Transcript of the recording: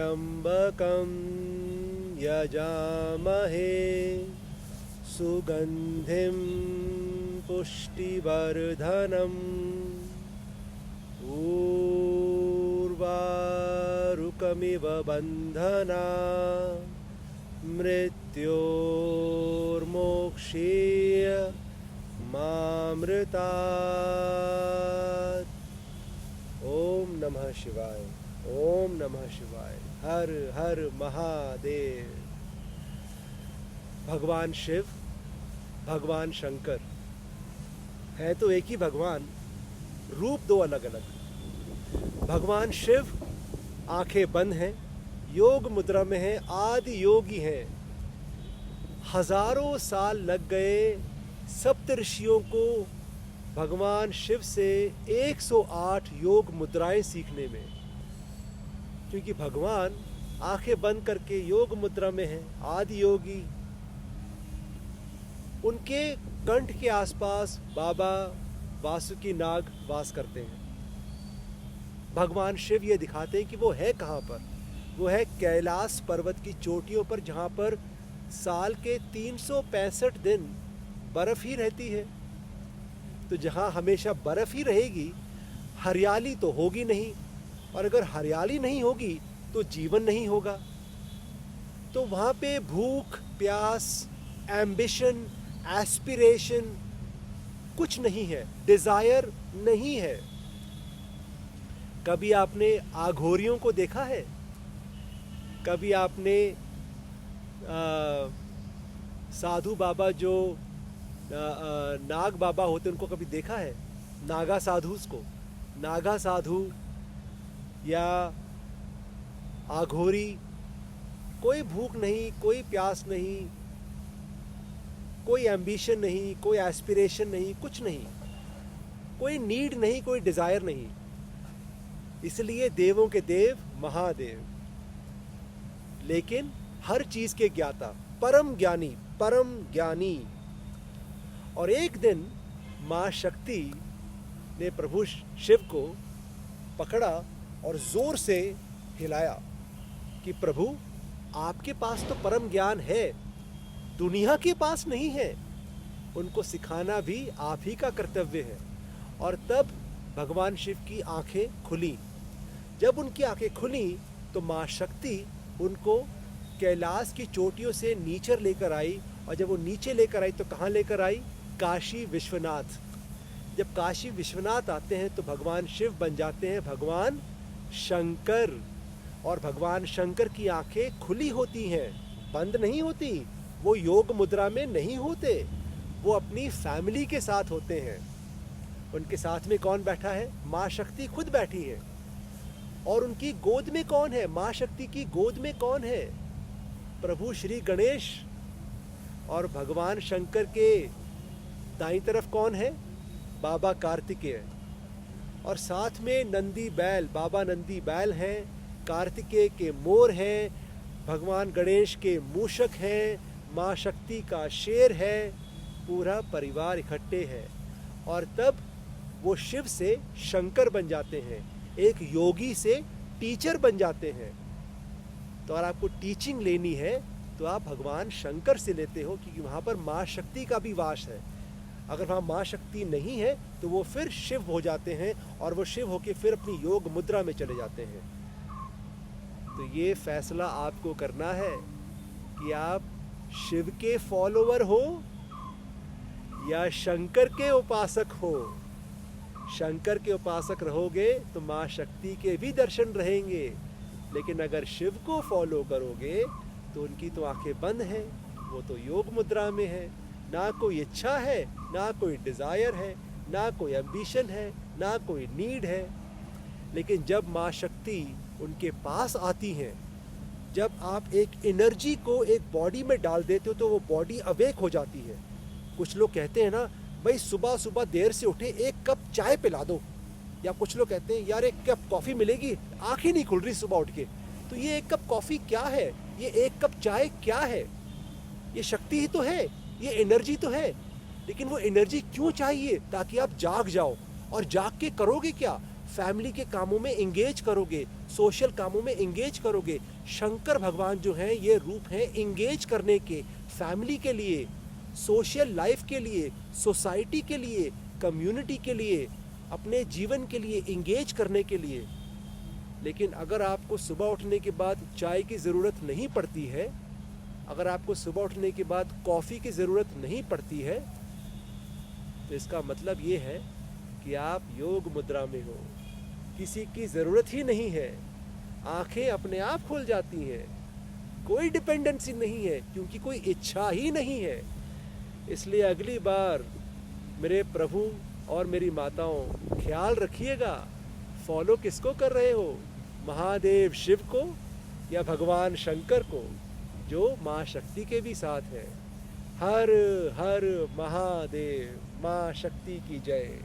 त्र्यम्बकं यजामहे सुगन्धिं पुष्टिवर्धनम् उर्वारुकमिव बन्धना मृत्योर्मोक्षीय मामृतात्। ओम नमः शिवाय, ओम नमः शिवाय। हर हर महादेव। भगवान शिव, भगवान शंकर है तो एक ही भगवान, रूप दो अलग अलग। भगवान शिव आंखें बंद हैं, योग मुद्रा में हैं, आदि योगी हैं। हजारों साल लग गए सप्तऋषियों को भगवान शिव से 108 योग मुद्राएं सीखने में, क्योंकि भगवान आंखें बंद करके योग मुद्रा में हैं, आदि योगी। उनके कंठ के आसपास बाबा वासुकी नाग वास करते हैं। भगवान शिव ये दिखाते हैं कि वो है कहाँ पर। वो है कैलाश पर्वत की चोटियों पर, जहाँ पर साल के 365 दिन बर्फ ही रहती है। तो जहाँ हमेशा बर्फ ही रहेगी, हरियाली तो होगी नहीं, और अगर हरियाली नहीं होगी तो जीवन नहीं होगा। तो वहाँ पे भूख, प्यास, एम्बिशन, एस्पिरेशन कुछ नहीं है, डिजायर नहीं है। कभी आपने आघोरियों को देखा है? कभी आपने साधु बाबा जो नाग बाबा होते उनको कभी देखा है? नागा साधु को, नागा साधु या आघोरी, कोई भूख नहीं, कोई प्यास नहीं, कोई एम्बिशन नहीं, कोई एस्पिरेशन नहीं, कुछ नहीं, कोई नीड नहीं, कोई डिजायर नहीं। इसलिए देवों के देव महादेव, लेकिन हर चीज के ज्ञाता, परम ज्ञानी, परम ज्ञानी। और एक दिन मां शक्ति ने प्रभु शिव को पकड़ा और जोर से हिलाया कि प्रभु आपके पास तो परम ज्ञान है, दुनिया के पास नहीं है। उनको सिखाना भी आप ही का कर्तव्य है। और तब भगवान शिव की आंखें खुली। जब उनकी आंखें खुली तो मां शक्ति उनको कैलाश की चोटियों से नीचे लेकर आई। और जब वो नीचे लेकर आई तो कहाँ लेकर आई? काशी विश्वनाथ। जब काशी विश्वनाथ आते हैं तो भगवान शिव बन जाते हैं भगवान शंकर। और भगवान शंकर की आंखें खुली होती हैं, बंद नहीं होती। वो योग मुद्रा में नहीं होते, वो अपनी फैमिली के साथ होते हैं। उनके साथ में कौन बैठा है? माँ शक्ति खुद बैठी है। और उनकी गोद में कौन है? माँ शक्ति की गोद में कौन है? प्रभु श्री गणेश। और भगवान शंकर के दाईं तरफ कौन है? बाबा कार्तिकेय। और साथ में नंदी बैल, बाबा नंदी बैल हैं, कार्तिकेय के मोर हैं, भगवान गणेश के मूषक हैं, माँ शक्ति का शेर है, पूरा परिवार इकट्ठे है। और तब वो शिव से शंकर बन जाते हैं, एक योगी से टीचर बन जाते हैं। तो अगर आपको टीचिंग लेनी है तो आप भगवान शंकर से लेते हो, क्योंकि वहाँ पर माँ शक्ति का भी वास है। अगर वहाँ माँ शक्ति नहीं है तो वो फिर शिव हो जाते हैं, और वो शिव होके फिर अपनी योग मुद्रा में चले जाते हैं। तो ये फैसला आपको करना है कि आप शिव के फॉलोवर हो या शंकर के उपासक हो। शंकर के उपासक रहोगे तो माँ शक्ति के भी दर्शन रहेंगे, लेकिन अगर शिव को फॉलो करोगे तो उनकी तो आंखें बंद हैं, वो तो योग मुद्रा में है। ना कोई इच्छा है, ना कोई डिजायर है, ना कोई एम्बिशन है, ना कोई नीड है। लेकिन जब माँ शक्ति उनके पास आती हैं, जब आप एक एनर्जी को एक बॉडी में डाल देते हो तो वो बॉडी अवेक हो जाती है। कुछ लोग कहते हैं ना, भाई सुबह सुबह देर से उठे, एक कप चाय पिला दो। या कुछ लोग कहते हैं यार एक कप कॉफ़ी मिलेगी, आँख ही नहीं खुल रही सुबह उठ के। तो ये एक कप कॉफ़ी क्या है? ये एक कप चाय क्या है? ये शक्ति ही तो है, ये एनर्जी तो है। लेकिन वो एनर्जी क्यों चाहिए? ताकि आप जाग जाओ। और जाग के करोगे क्या? फैमिली के कामों में इंगेज करोगे, सोशल कामों में इंगेज करोगे। शंकर भगवान जो हैं ये रूप हैं इंगेज करने के, फैमिली के लिए, सोशल लाइफ के लिए, सोसाइटी के लिए, कम्युनिटी के लिए, अपने जीवन के लिए इंगेज करने के लिए। लेकिन अगर आपको सुबह उठने के बाद चाय की ज़रूरत नहीं पड़ती है, अगर आपको सुबह उठने के बाद कॉफ़ी की ज़रूरत नहीं पड़ती है, तो इसका मतलब ये है कि आप योग मुद्रा में हो, किसी की ज़रूरत ही नहीं है, आंखें अपने आप खुल जाती हैं, कोई डिपेंडेंसी नहीं है क्योंकि कोई इच्छा ही नहीं है। इसलिए अगली बार मेरे प्रभु और मेरी माताओं, ख्याल रखिएगा, फॉलो किसको कर रहे हो, महादेव शिव को या भगवान शंकर को, जो माँ शक्ति के भी साथ है। हर हर महादेव, माँ शक्ति की जय।